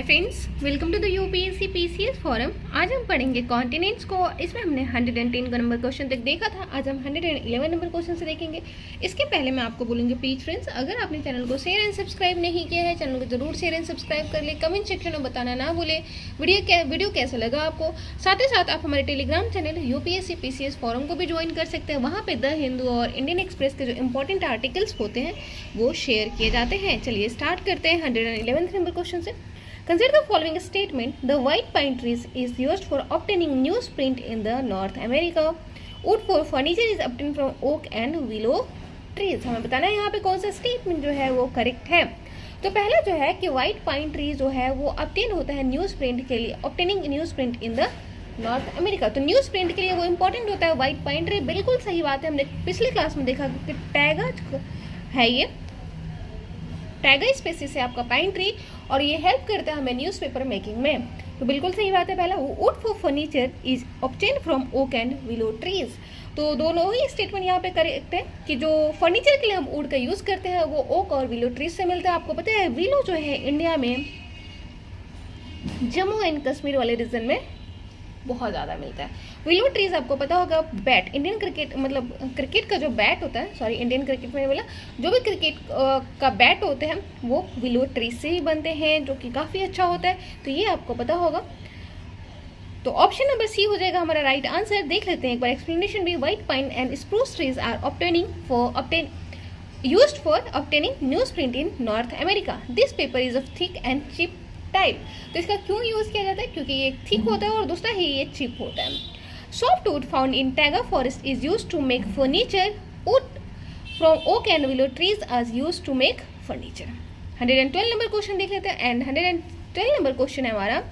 Hi friends, welcome to the UPSC PCS forum. आज हम पढ़ेंगे कॉन्टिनेंट्स को। इसमें हमने 110 नंबर क्वेश्चन तक देखा था। आज हम 111 नंबर क्वेश्चन से देखेंगे। इसके पहले मैं आपको बोलूँगी प्लीज फ्रेंड्स, अगर आपने चैनल को शेयर एंड सब्सक्राइब नहीं किया है, चैनल को जरूर शेयर एंड सब्सक्राइब कर ले। कमेंट सेक्शन में बताना ना भूले वीडियो कैसा लगा आपको। साथ ही साथ आप हमारे Telegram channel UPSC PCS forum को भी ज्वाइन कर सकते हैं। वहाँ पे द हिंदू और इंडियन एक्सप्रेस के जो इंपॉर्टेंट आर्टिकल्स होते हैं वो शेयर किए जाते हैं। चलिए स्टार्ट करते हैं 111 नंबर क्वेश्चन से। Consider the following statement. The white pine trees is used for obtaining newsprint in the North America. Wood for furniture is obtained from oak and willow trees. हमें बताना है यहाँ पे कौन सा स्टेटमेंट जो है वो करेक्ट है। तो पहला जो है कि व्हाइट पाइन ट्री जो है वो ऑब्टेन होता है न्यूज प्रिंट के लिए, obtaining news print in the North America. तो न्यूज प्रिंट के लिए वो इंपॉर्टेंट होता है व्हाइट पाइन ट्री। बिल्कुल सही बात है। हमने पिछली क्लास में देखा कि टैगा है, ये टैगा स्पेसीज है आपका पाइन ट्री, और ये हेल्प करता है हमें न्यूज़पेपर मेकिंग में। तो बिल्कुल सही बात है। पहला wood for furniture is obtain from oak and willow trees. तो दोनों ही स्टेटमेंट यहाँ पे करेक्ट है कि जो फर्नीचर के लिए हम वुड का यूज़ करते हैं वो ओक और विलो ट्रीज से मिलता है। आपको पता है विलो जो है इंडिया में जम्मू एंड कश्मीर वाले रीजन में बहुत ज़्यादा मिलता है। विलो ट्रीज आपको पता होगा बैट, इंडियन क्रिकेट मतलब क्रिकेट का जो बैट होता है, सॉरी इंडियन क्रिकेट में बोला, जो भी क्रिकेट का बैट होते हैं वो विलो ट्रीज से ही बनते हैं, जो कि काफ़ी अच्छा होता है। तो ये आपको पता होगा। तो ऑप्शन नंबर सी हो जाएगा हमारा राइट आंसर। देख लेते हैं एक बार एक्सप्लेनेशन भी। White pine and spruce trees are used for obtaining newsprint in North America. This paper is of thick and cheap type. तो इसका क्यों यूज़ किया जाता है? क्योंकि ये थिक होता है और दूसरा ही ये चीप होता है। Soft wood found in taiga forest is use to make furniture. Wood from oak and willow trees are use to make furniture. 112 number question देख लेते हैं। एंड 112 नंबर क्वेश्चन है हमारा,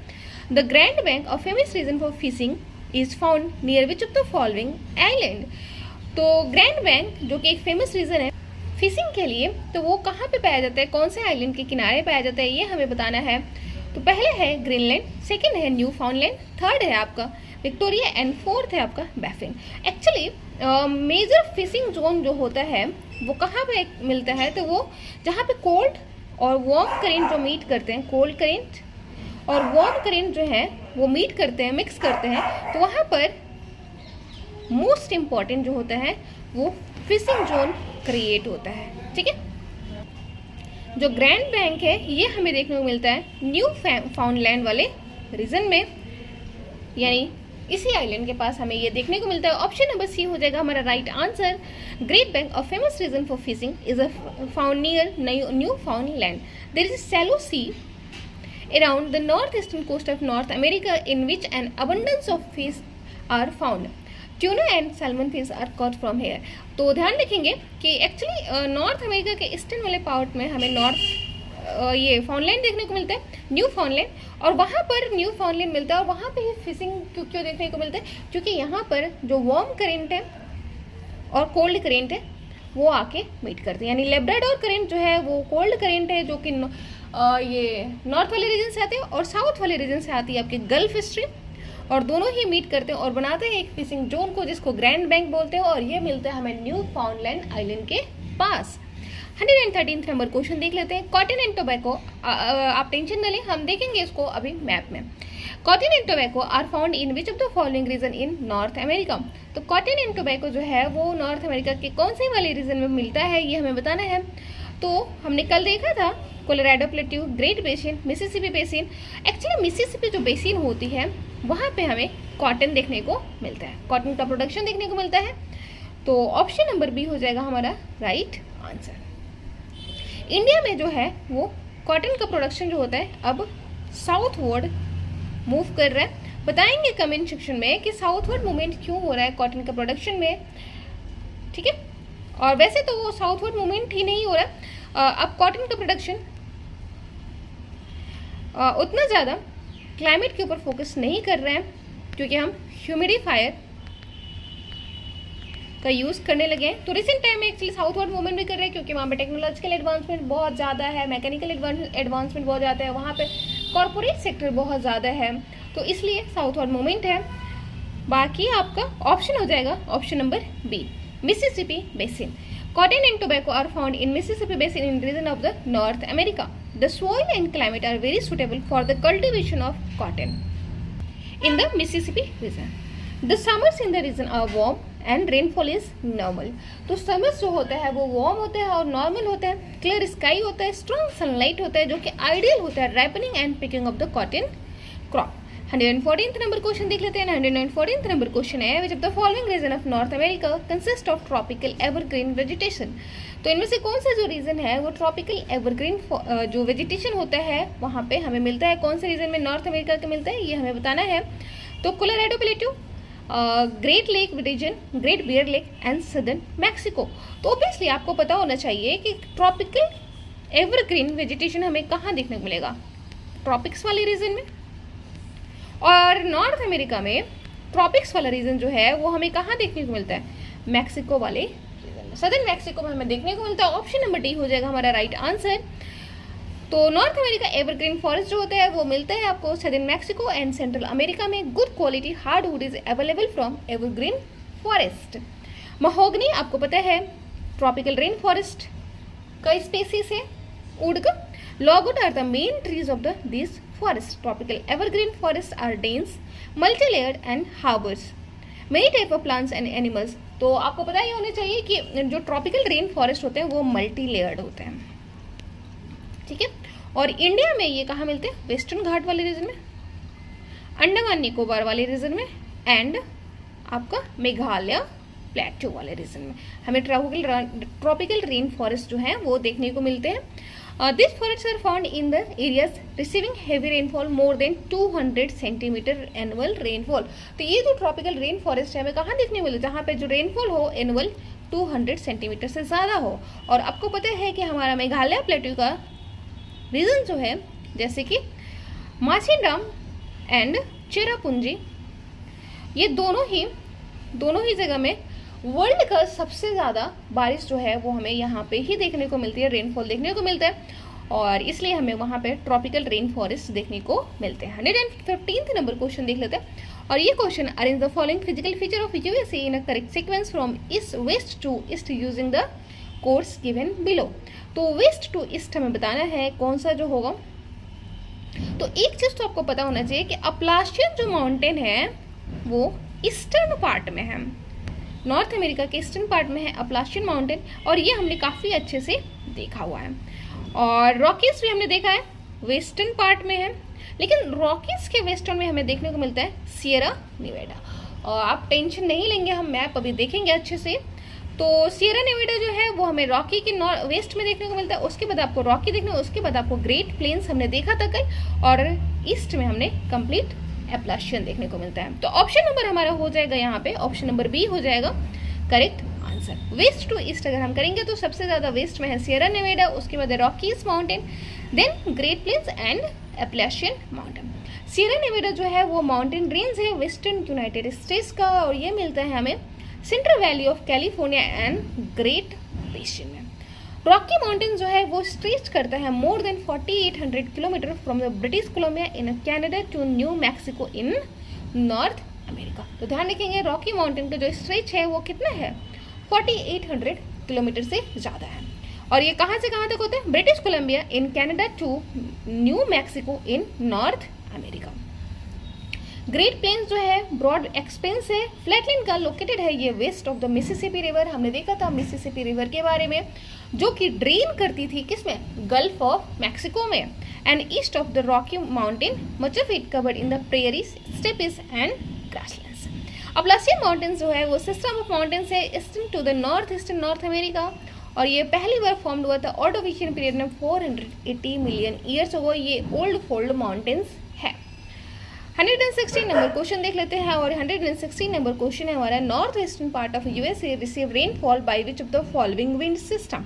the grand bank of famous region for fishing is found near which of the following island. तो grand bank जो कि एक famous reason है फिशिंग के लिए, तो वो कहाँ पे पाया जाता है, कौन से आइलैंड के किनारे पाया जाता है, ये हमें बताना है। तो पहले है ग्रीनलैंड, सेकंड है न्यू फाउंडलैंड, थर्ड है आपका विक्टोरिया एंड फोर्थ है आपका Baffin. Actually major fishing zone जो होता है वो कहाँ पे मिलता है, तो वो जहाँ पे कोल्ड और वार्म करेंट जो मीट करते हैं, कोल्ड करेंट और वार्म करेंट जो है वो मीट करते हैं, मिक्स करते हैं, तो वहाँ पर मोस्ट इम्पॉर्टेंट जो होता है वो फिशिंग जोन क्रिएट होता है। ठीक है। जो ग्रैंड बैंक है ये हमें देखने को मिलता है न्यू फाउंडलैंड वाले रीजन में, यानी इसी आइलैंड के पास हमें ये देखने को मिलता है। ऑप्शन नंबर सी हो जाएगा हमारा right answer. Great bank of famous region for fishing is found near Newfoundland. There is a shallow sea around the northeastern coast of North America in which an abundance of fish are found. Tuna and salmon fish are caught from here. तो ध्यान रखेंगे कि actually North America के eastern वाले part में हमें ये फाउंडलैंड देखने को मिलता है, न्यू फाउंडलैंड, और वहाँ पर न्यू फाउंडलैंड मिलता है। और वहाँ पे ही फिशिंग क्यों देखने को मिलता है, क्योंकि यहाँ पर जो वार्म करेंट है और कोल्ड करेंट है वो आके मीट करते हैं। यानी लेब्राडोर करेंट जो है वो कोल्ड करेंट है, जो कि ये नॉर्थ वाले रीजन से आते हैं, और साउथ वाले रीजन से आती है आपकी गल्फ स्ट्रीम, और दोनों ही मीट करते हैं और बनाते हैं एक फिशिंग जोन को जिसको ग्रैंड बैंक बोलते हैं, और ये मिलता है हमें न्यू फाउंडलैंड आइलैंड के पास। 113 नंबर क्वेश्चन देख लेते हैं। कॉटन एंड टोबैको, आप टेंशन न लें, हम देखेंगे इसको अभी मैप में। Cotton and tobacco are found in which of the following region in North America. तो कॉटन एंड टोबैको जो है वो नॉर्थ अमेरिका के कौन से वाले रीजन में मिलता है ये हमें बताना है। तो हमने कल देखा था Colorado plateau, great basin, Mississippi basin. Actually Mississippi जो बेसिन होती है वहाँ पे हमें कॉटन देखने को मिलता है, कॉटन का प्रोडक्शन देखने को मिलता है। तो ऑप्शन नंबर बी हो जाएगा हमारा राइट आंसर। इंडिया में जो है वो कॉटन का प्रोडक्शन जो होता है अब साउथवर्ड मूव कर रहा है। बताएंगे कमेंट सेक्शन में कि साउथवर्ड मूवमेंट क्यों हो रहा है कॉटन का प्रोडक्शन में। ठीक है। और वैसे तो वो साउथवर्ड मूवमेंट ही नहीं हो रहा, अब कॉटन का प्रोडक्शन उतना ज़्यादा क्लाइमेट के ऊपर फोकस नहीं कर रहे हैं, क्योंकि हम ह्यूमिडिफायर का यूज़ करने लगे हैं। तो रिसेंट टाइम में एक्चुअली साउथवर्ड मूवमेंट भी कर रहे हैं, क्योंकि वहाँ पे टेक्नोलॉजिकल एडवांसमेंट बहुत ज़्यादा है, मैकेनिकल एडवांसमेंट बहुत ज़्यादा है, वहाँ पे कॉर्पोरेट सेक्टर बहुत ज़्यादा है, तो इसलिए साउथवर्ड मूवमेंट है। बाकी आपका ऑप्शन हो जाएगा option number B, Mississippi basin. Cotton and tobacco are found in Mississippi Basin in region of the North America. The soil and climate are very suitable for the cultivation of cotton in the Mississippi region. The summers in the region are warm and rainfall is normal. तो summers जो होता है वो warm होता है और normal होता है, clear sky होता है, strong sunlight होता है, जो कि ideal होता है ripening and picking of the cotton crop. 114th number question देख लेते हैं. 114th नंबर क्वेश्चन है which of the following region of North America consist of tropical evergreen vegetation. तो इनमें से कौन सा जो रीजन है वो ट्रॉपिकल एवरग्रीन जो वेजिटेशन होता है वहाँ पे हमें मिलता है. कौन से रीजन में नॉर्थ अमेरिका का मिलता है ये हमें बताना है. तो Colorado plateau, great lake region, great bear lake and southern Mexico. तो ऑब्वियसली आपको पता होना चाहिए कि ट्रॉपिकल एवरग्रीन वेजिटेशन हमें कहाँ देखने को मिलेगा, ट्रॉपिक्स वाले रीजन में. और नॉर्थ अमेरिका में ट्रॉपिक्स वाला रीजन जो है वो हमें कहाँ देखने को मिलता है, मैक्सिको वाले रीजन में, सदर्न मैक्सिको में हमें देखने को मिलता है. ऑप्शन नंबर डी हो जाएगा हमारा राइट आंसर. तो नॉर्थ अमेरिका एवरग्रीन फॉरेस्ट जो होता है वो मिलता है आपको southern Mexico and central America में. Good quality hardwood is available from evergreen forest. Mahogany आपको पता है ट्रॉपिकल रेन फॉरेस्ट का स्पीसीज है, वुड का. Logwood are the main trees of the this forest. Tropical evergreen forests are dense, multi-layered and harbors many type of plants and animals. तो आपको पता ही होना चाहिए कि जो ट्रॉपिकल रेन फॉरेस्ट होते हैं वो मल्टी लेयर्ड होते हैं, ठीक है. और इंडिया में ये कहाँ मिलते हैं, वेस्टर्न घाट वाले रीजन में, अंडमान निकोबार वाले रीजन में एंड आपका मेघालय प्लेट्यू वाले रीजन में हमें ट्रॉपिकल रेन फॉरेस्ट जो है वो देखने को मिलते हैं. These forests are found in the areas receiving heavy rainfall more than 200 centimeter annual rainfall. तो ये जो ट्रॉपिकल रेन फॉरेस्ट है हमें कहाँ देखने मिले, जहाँ पे जो रेनफॉल हो एनुअल 200 सेंटीमीटर से ज़्यादा हो. और आपको पता है कि हमारा मेघालय प्लेट्यू का रीजन जो है जैसे कि मासिनराम एंड चेरापूंजी, ये दोनों ही जगह में वर्ल्ड का सबसे ज़्यादा बारिश जो है वो हमें यहाँ पे ही देखने को मिलती है, रेनफॉल देखने को मिलता है. और इसलिए हमें वहाँ पे ट्रॉपिकल रेन फॉरेस्ट देखने को मिलते हैं. 115th नंबर क्वेश्चन देख लेते हैं. और ये question arrange the following physical feature of USA in a correct sequence from east west to east using the course given below. तो वेस्ट टू ईस्ट हमें बताना है कौन सा जो होगा. तो एक चीज़ तो आपको पता होना चाहिए कि अपलाशियन जो माउंटेन है वो ईस्टर्न पार्ट में है, नॉर्थ अमेरिका के ईस्टर्न पार्ट में है अपलाशियन माउंटेन. और ये हमने काफ़ी अच्छे से देखा हुआ है. और रॉकीज भी हमने देखा है वेस्टर्न पार्ट में है, लेकिन रॉकीज के वेस्टर्न में हमें देखने को मिलता है सियरा नेवाडा. और आप टेंशन नहीं लेंगे, हम मैप अभी देखेंगे अच्छे से. तो सियरा नेवाडा जो है वो हमें रॉकी के वेस्ट में देखने को मिलता है. उसके बाद आपको रॉकी देखने, उसके बाद आपको ग्रेट प्लेन्स हमने देखा था कल, और ईस्ट में हमने कंप्लीट एप्लाशियन देखने को मिलता है. तो ऑप्शन नंबर हमारा हो जाएगा यहाँ पे, ऑप्शन नंबर बी हो जाएगा correct answer. West to east अगर हम करेंगे तो सबसे ज़्यादा वेस्ट में है सियरा नेवाडा, उसके बाद Rockies mountain, then Great Plains and Appalachian mountain. Sierra Nevada जो है वो माउंटेन रेंज है वेस्टर्न यूनाइटेड स्टेट्स का, और ये मिलता है हमें Central Valley of California and Great Basin में. रॉकी माउंटेन जो है वो स्ट्रेच करता है more than 4800 kilometre from the British Columbia in Canada to New Mexico in North America. तो ध्यान रखेंगे रॉकी माउंटेन का जो स्ट्रेच है वो कितना है, 4800 किलोमीटर से ज़्यादा है. और ये कहाँ से कहाँ तक होता है, British Columbia in Canada to New Mexico in North America. Great plains जो है ब्रॉड एक्सपेंस है, फ्लैटलैंड का लोकेटेड है ये west of the Mississippi river. हमने देखा था मिसिसिपी रिवर के बारे में, जो कि ड्रेन करती थी किसमें, गल्फ ऑफ मैक्सिको में. And east of the Rocky mountain much of it covered in the prairies, steppes and grasslands. Appalachian mountains जो है वो सिस्टम ऑफ माउंटेन्स है eastern to the north eastern North America. और ये पहली बार formed हुआ था ऑर्डोविशियन पीरियड में 480 मिलियन ईयर्स अगो. ये ओल्ड फोल्ड माउंटेन्स है. 116 नंबर क्वेश्चन देख लेते हैं. और 116 नंबर क्वेश्चन है हमारा, north eastern part of USA receive rainfall by which of the following wind system.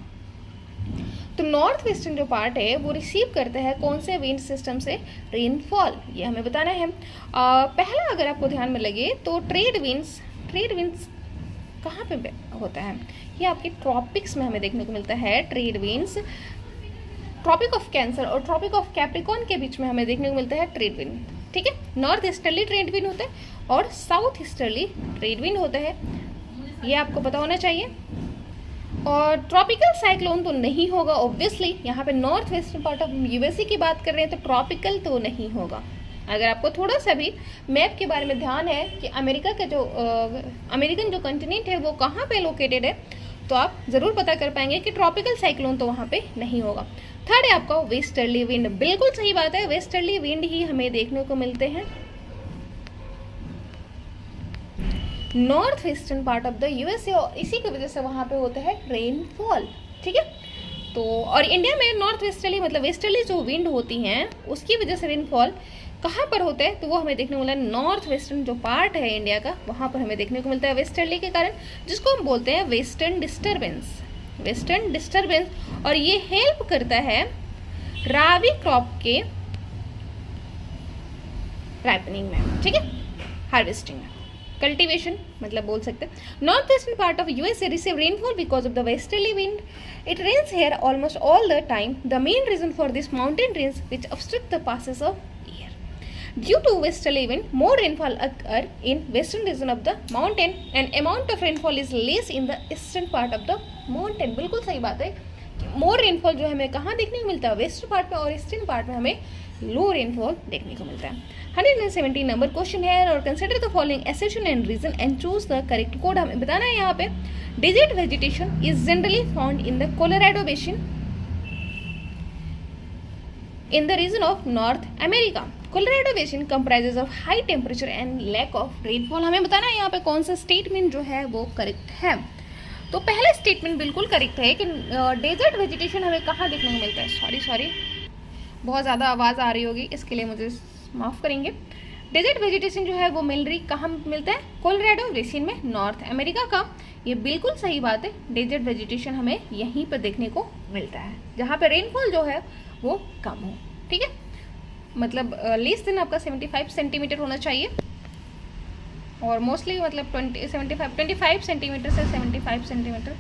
तो नॉर्थ वेस्टर्न जो पार्ट है वो रिसीव करता है कौन से विंड सिस्टम से रेनफॉल, ये हमें बताना है. पहला अगर आपको ध्यान में लगे तो ट्रेड विंड्स कहाँ पे होता है, ये आपके ट्रॉपिक्स में हमें देखने को मिलता है. Trade winds tropic of cancer और ट्रॉपिक ऑफ कैप्रिकॉर्न के बीच में हमें देखने को मिलता है ट्रेड विंड, ठीक है. नॉर्थ ईस्टर्ली ट्रेड विंड होता है और साउथ ईस्टर्ली ट्रेड विंड होता है, ये आपको पता होना चाहिए. और ट्रॉपिकल साइक्लोन तो नहीं होगा ऑब्वियसली, यहाँ पे north western part of USA की बात कर रहे हैं तो ट्रॉपिकल तो नहीं होगा। अगर आपको थोड़ा सा भी मैप के बारे में ध्यान है कि अमेरिका का जो अमेरिकन जो कंटिनेंट है वो कहाँ पे लोकेटेड है, तो आप ज़रूर पता कर पाएंगे कि ट्रॉपिकल साइक्लोन तो वहाँ पे नहीं होगा। थर्ड है आपका वेस्टर्ली विंड, बिल्कुल सही बात है, वेस्टर्ली विंड ही हमें देखने को मिलते हैं north western part of the USA, और इसी की वजह से वहाँ पे होता है रेनफॉल। ठीक है, तो और इंडिया में नॉर्थ वेस्टर्ली मतलब वेस्टर्ली जो विंड होती हैं उसकी वजह से रेनफॉल कहाँ पर होता है, तो वो हमें देखने को मिला नॉर्थ वेस्टर्न जो पार्ट है इंडिया का वहाँ पर हमें देखने को मिलता है वेस्टर्ली के कारण, जिसको हम बोलते हैं वेस्टर्न डिस्टर्बेंस। वेस्टर्न डिस्टर्बेंस, और ये हेल्प करता है रावी क्रॉप के राइपनिंग में, ठीक है, हार्वेस्टिंग में, कल्टीवेशन मतलब बोल सकते हैं। North western part of USA receive rainfall because of the westerly wind. It rains here almost all the time. The main reason for this mountain range which obstruct the passes of air. Due to westerly wind, more rainfall occur in western region of the mountain and amount of rainfall is less in the eastern part of the mountain. बिल्कुल सही बात है, मोर rainfall जो हमें कहाँ देखने को मिलता है, वेस्टर्न पार्ट में, और ईस्टर्न पार्ट में हमें लो रेनफॉल देखने को मिलता है। 117 नंबर क्वेश्चन है, और consider the following assertion and reason and choose the correct code. हमें बताना है यहाँ पे desert vegetation is generally found in the Colorado basin in the region of North America. Colorado Basin comprises of high temperature and lack of rainfall. हमें बताना है यहाँ पे कौन सा स्टेटमेंट जो है वो करेक्ट है। तो पहला स्टेटमेंट बिल्कुल करेक्ट है कि डेजर्ट वेजिटेशन हमें कहाँ देखने को मिलता है। सॉरी बहुत ज़्यादा आवाज़ आ रही होगी, इसके लिए मुझे माफ़ करेंगे। डेजर्ट वेजिटेशन जो है वो मिलरी कहाँ मिलता है, कोलोराडो बेसिन में, नॉर्थ अमेरिका का। ये बिल्कुल सही बात है, डेजर्ट वेजिटेशन हमें यहीं पर देखने को मिलता है जहाँ पे रेनफॉल जो है वो कम हो। ठीक है, मतलब लेस देन आपका 75 सेंटीमीटर होना चाहिए, और मोस्टली मतलब 25 सेंटीमीटर से 75 सेंटीमीटर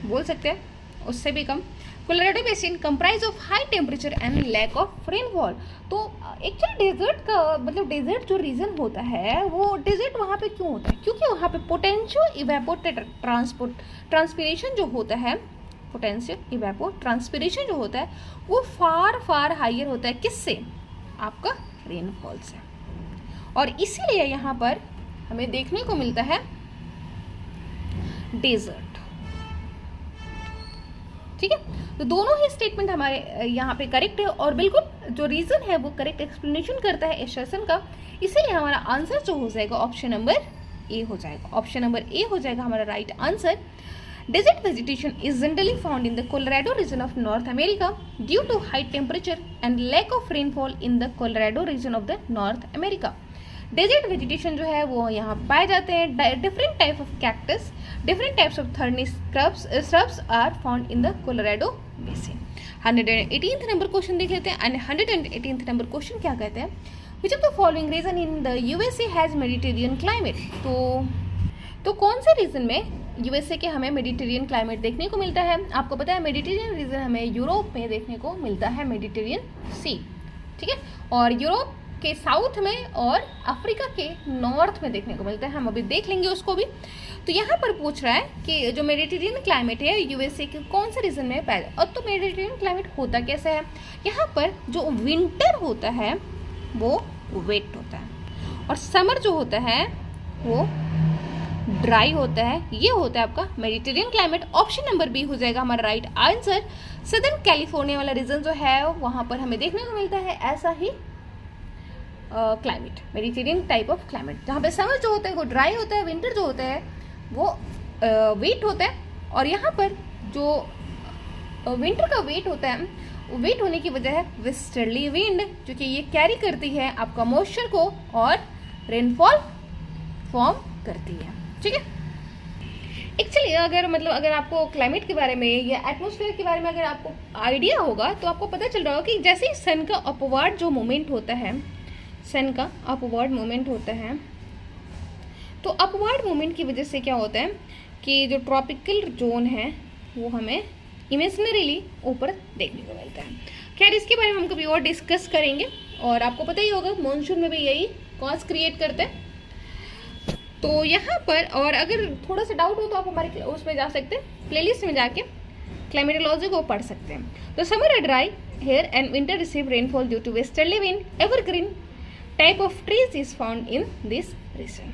बोल सकते हैं, उससे भी कम। Colorado basin comprise of high temperature and lack of rainfall. तो एक्चुअली डेजर्ट का मतलब डेजर्ट जो रीजन होता है वो डेजर्ट वहाँ पे क्यों होता है, क्योंकि वहाँ पे पोटेंशियल इवेपोरेटेड ट्रांसपिरेशन जो होता है, पोटेंशियल इवेपोर ट्रांसपिरेशन जो होता है वो फार हाइयर होता है, किससे, आपका रेनफॉल से, और इसीलिए यहाँ पर हमें देखने को मिलता है डेजर्ट। ठीक है, तो दोनों ही स्टेटमेंट हमारे यहाँ पे करेक्ट है, और बिल्कुल जो रीजन है वो करेक्ट एक्सप्लेनेशन करता है एसर्शन का, इसीलिए हमारा आंसर जो हो जाएगा ऑप्शन नंबर ए हो जाएगा। ऑप्शन नंबर ए हो जाएगा हमारा right answer. Desert vegetation is generally found in the Colorado region of North America due to high temperature and lack of rainfall in the Colorado region of the North America. Desert vegetation जो है वो यहाँ पाए जाते हैं। Different type of cactus, different types of thorny shrubs are found in the Colorado basin. 118th number question देख लेते हैं, and 118th नंबर क्वेश्चन क्या कहते हैं, Which of the following region in the USA has Mediterranean climate? तो कौन से reason में यूएसए के हमें मेडिटेरियन क्लाइमेट देखने को मिलता है। आपको पता है मेडिटेरियन रीजन हमें यूरोप में देखने को मिलता है, मेडिटेरियन सी, ठीक है, और यूरोप के साउथ में और अफ्रीका के नॉर्थ में देखने को मिलता है, हम अभी देख लेंगे उसको भी। तो यहाँ पर पूछ रहा है कि जो मेडिटेरियन क्लाइमेट है यूएसए के कौन से रीजन में पाया जाए। और तो मेडिटेरियन क्लाइमेट होता कैसे है, यहाँ पर जो विंटर होता है वो वेट होता है, और समर जो होता है वो ड्राई होता है। ये होता है आपका Mediterranean climate. Option number B हो जाएगा हमारा राइट आंसर। सदर्न कैलिफोर्निया वाला रीजन जो है वहाँ पर हमें देखने को मिलता है ऐसा ही climate, Mediterranean type of climate, जहाँ पे समर जो होता है वो ड्राई होता है, विंटर जो होता है वो वेट होता है, और यहाँ पर जो विंटर का वेट होता है, वेट होने की वजह है वेस्टर्ली विंड, जो कि ये कैरी करती है आपका मॉइस्चर को और रेनफॉल फॉर्म करती है। ठीक है, एक्चुअली अगर आपको क्लाइमेट के बारे में या एटमॉस्फेयर के बारे में अगर आपको आइडिया होगा तो आपको पता चल रहा होगा कि जैसे ही सन का अपवर्ड जो मूवमेंट होता है, सन का अपवर्ड मूवमेंट होता है, तो अपवर्ड मूवमेंट की वजह से क्या होता है कि जो ट्रॉपिकल जोन है वो हमें इमेजिनरीली ऊपर देखने को मिलता है। खैर इसके बारे में हम कभी और डिस्कस करेंगे, और आपको पता ही होगा मॉनसून में भी यही कॉज क्रिएट करते हैं। तो यहाँ पर, और अगर थोड़ा सा डाउट हो तो आप हमारे उसमें जा सकते हैं, प्लेलिस्ट में जाके क्लाइमेटोलॉजी को पढ़ सकते हैं। तो summer dry here and winter receive rainfall due to westerly wind. Evergreen type of trees is found in this region.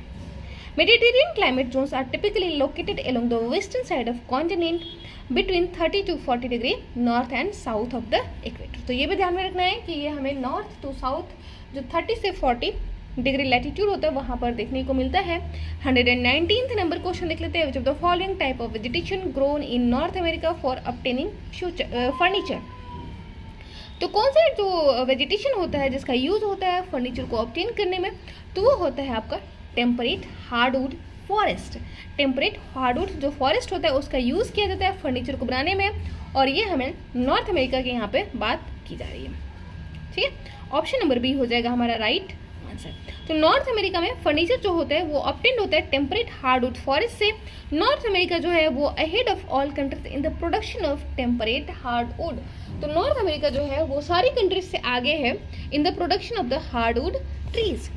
Mediterranean climate zones are typically located along the western side of continent between 30 to 40 degree north and south of the equator. तो ये भी ध्यान में रखना है कि ये हमें नॉर्थ टू साउथ जो 30 से 40 डिग्री लैटिट्यूड होता है वहाँ पर देखने को मिलता है। 119th नंबर क्वेश्चन देख लेते हैं। विच of the following type of vegetation grown in North America for obtaining furniture. तो कौन सा जो वेजिटेशन होता है जिसका यूज़ होता है फर्नीचर को ऑब्टेन करने में, तो वो होता है आपका temperate hardwood forest. Temperate hardwood जो फॉरेस्ट होता है उसका यूज़ किया जाता है फर्नीचर को बनाने में, और ये हमें नॉर्थ अमेरिका के यहाँ पे बात की जा रही है। ठीक है, ऑप्शन नंबर बी हो जाएगा हमारा राइट आंसर। तो नॉर्थ अमेरिका में फर्नीचर जो होता है वो ऑब्टेन्ड होता है टेम्परेट हार्डवुड फॉरेस्ट से। नॉर्थ अमेरिका जो है वो ahead of all countries in the production of temperate hardwood. तो नॉर्थ अमेरिका जो है वो सारी कंट्रीज से आगे है in the production of the hardwood trees.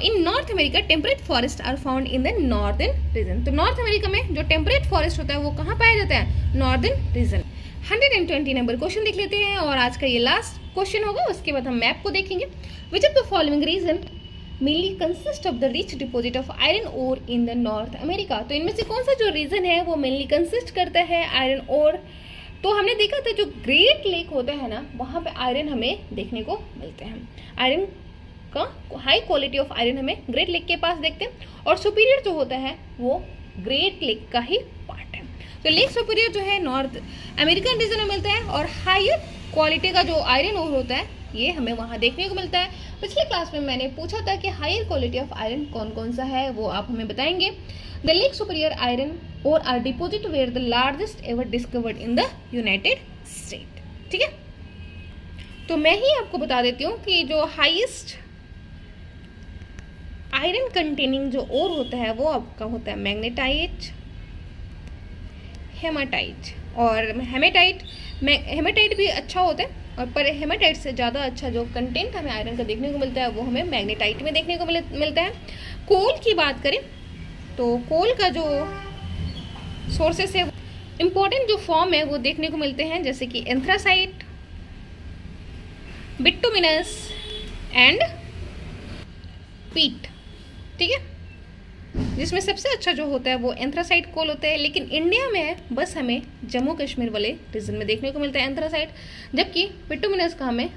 In North America temperate forest are found in the northern region. तो North America में जो टेम्परेट फॉरेस्ट होता है वो कहाँ पाया जाता है? Northern region. 120 नंबर क्वेश्चन देख लेते हैं और आज का ये लास्ट क्वेश्चन होगा, उसके बाद हम मैप को देखेंगे। Which of the following region mainly consist of the rich deposit of iron ore in the North America. तो इनमें से कौन सा जो रीजन है वो मेनली कंसिस्ट करता है आयरन ओर। तो हमने देखा था जो ग्रेट लेक होता है ना वहाँ पे आयरन हमें देखने को मिलते हैं। आयरन का हाई क्वालिटी ऑफ आयरन हमें ग्रेट लेक के पास देखते हैं, और सुपीरियर जो होता है वो ग्रेट लेक का ही पार्ट है। तो लेक सुपीरियर जो है नॉर्थ अमेरिकन रीजन में मिलता है, और हायर क्वालिटी का जो आयरन ओर होता है ये हमें वहाँ देखने को मिलता है। पिछले क्लास में मैंने पूछा था कि हायर क्वालिटी ऑफ आयरन कौन कौन सा है, वो आप हमें बताएंगे। The Lake Superior iron ore are deposit were the largest ever discovered in the United State. ठीक है, तो मैं ही आपको बता देती हूँ कि जो हाईएस्ट आयरन कंटेनिंग जो ओर होता है वो आपका होता है मैग्नेटाइट, हेमाटाइट और हेमेटाइट। हेमेटाइट भी अच्छा होता है, और पर हेमाटाइट से ज़्यादा अच्छा जो कंटेंट हमें आयरन का देखने को मिलता है वो हमें मैग्नेटाइट में देखने को मिलता है। कोल की बात करें तो कोल का जो सोर्सेस है, इम्पोर्टेंट जो फॉर्म है वो देखने को मिलते हैं, जैसे कि एंथ्रासाइट, बिटुमिनस एंड पीट। ठीक है, जिसमें सबसे अच्छा जो होता है वो एंथ्रासाइट कोल होता है, लेकिन इंडिया में बस हमें जम्मू कश्मीर वाले रीजन में देखने को मिलता है एंथ्रासाइट, जबकि बिटुमिनस का हमें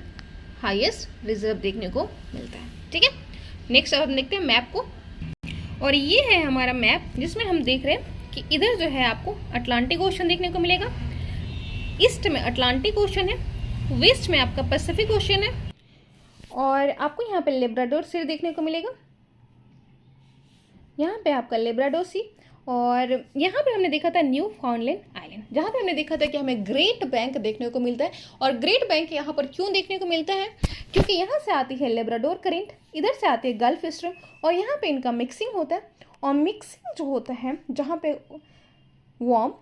हाईएस्ट रिजर्व देखने को मिलता है। ठीक है, नेक्स्ट अब हम देखते हैं मैप को, और ये है हमारा मैप जिसमें हम देख रहे हैं कि इधर जो है आपको अटलांटिक ओशन देखने को मिलेगा, ईस्ट में अटलांटिक ओशन है, वेस्ट में आपका पैसिफिक ओशन है, और आपको यहाँ पे लेब्राडोर सी देखने को मिलेगा, यहाँ पे आपका लेब्राडोर सी, और यहाँ पे हमने देखा था न्यू फाउंडलैंड आइलैंड, जहाँ पे हमने देखा था कि हमें ग्रेट बैंक देखने को मिलता है। और ग्रेट बैंक यहाँ पर क्यों देखने को मिलता है? क्योंकि यहाँ से आती है लेब्राडोर करेंट, इधर से आती है गल्फ स्ट्रीम, और यहाँ पे इनका मिक्सिंग होता है, और मिक्सिंग जो होता है जहाँ पे वार्म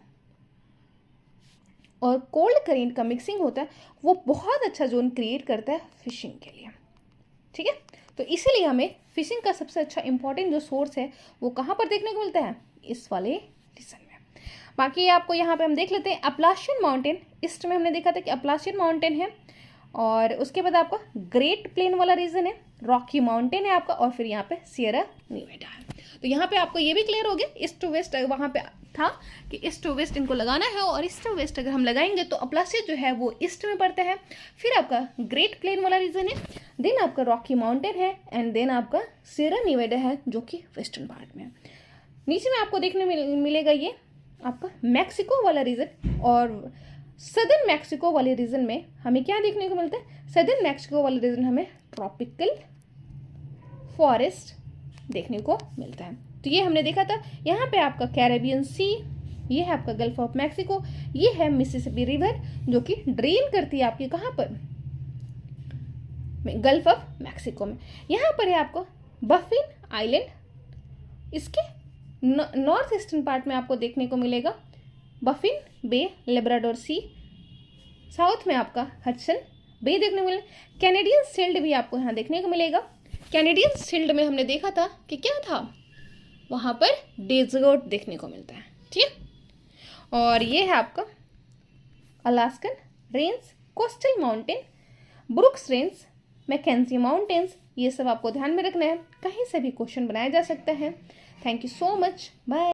और कोल्ड करेंट का मिक्सिंग होता है वो बहुत अच्छा जोन क्रिएट करता है फिशिंग के लिए। ठीक है, तो इसीलिए हमें फिशिंग का सबसे अच्छा इंपॉर्टेंट जो सोर्स है वो कहाँ पर देखने को मिलता है? इस वाले रीजन में। बाकी आपको यहाँ पे हम देख लेते हैं अपलाशियन माउंटेन, ईस्ट में हमने देखा था कि अपलाशियन माउंटेन है, और उसके बाद आपका ग्रेट प्लेन वाला रीजन है, रॉकी माउंटेन है आपका, और फिर यहाँ पे सियरा निवेडा है। तो यहाँ पे आपको ये भी क्लियर हो गया, ईस्ट टू वेस्ट वहाँ पे था कि ईस्ट टू वेस्ट इनको लगाना है, और ईस्ट टू वेस्ट अगर हम लगाएंगे तो अपलाशियन जो है वो ईस्ट में पड़ता है, फिर आपका ग्रेट प्लेन वाला रीजन है, देन आपका रॉकी माउंटेन है, एंड देन आपका सियरा निवेडा है जो कि वेस्टर्न पार्ट में है। नीचे में आपको देखने मिलेगा ये आपका मैक्सिको वाला रीजन, और सदर्न मैक्सिको वाले रीजन में हमें क्या देखने को मिलता है? सदर्न मैक्सिको वाले रीजन हमें ट्रॉपिकल फॉरेस्ट देखने को मिलता है। तो ये हमने देखा था, यहाँ पे आपका कैरेबियन सी, ये है आपका गल्फ ऑफ मैक्सिको, ये है मिसिसिपी रिवर जो कि ड्रेन करती है आपकी कहाँ पर? गल्फ ऑफ मैक्सिको में। यहाँ पर है आपको बफिन आइलैंड, इसके नॉर्थ ईस्टर्न पार्ट में आपको देखने को मिलेगा बफिन बे, लेब्राडोर सी, साउथ में आपका हडसन बे देखने को मिलेगा। कैनेडियन शील्ड भी आपको यहाँ देखने को मिलेगा। कैनेडियन शील्ड में हमने देखा था कि क्या था? वहाँ पर डेजर्ट देखने को मिलता है, ठीक है। और ये है आपका Alaskan range, coastal mountain, Brooks range, Mackenzie mountains, ये सब आपको ध्यान में रखना है। कहीं से भी क्वेश्चन बनाया जा सकता है। Thank you so much, bye.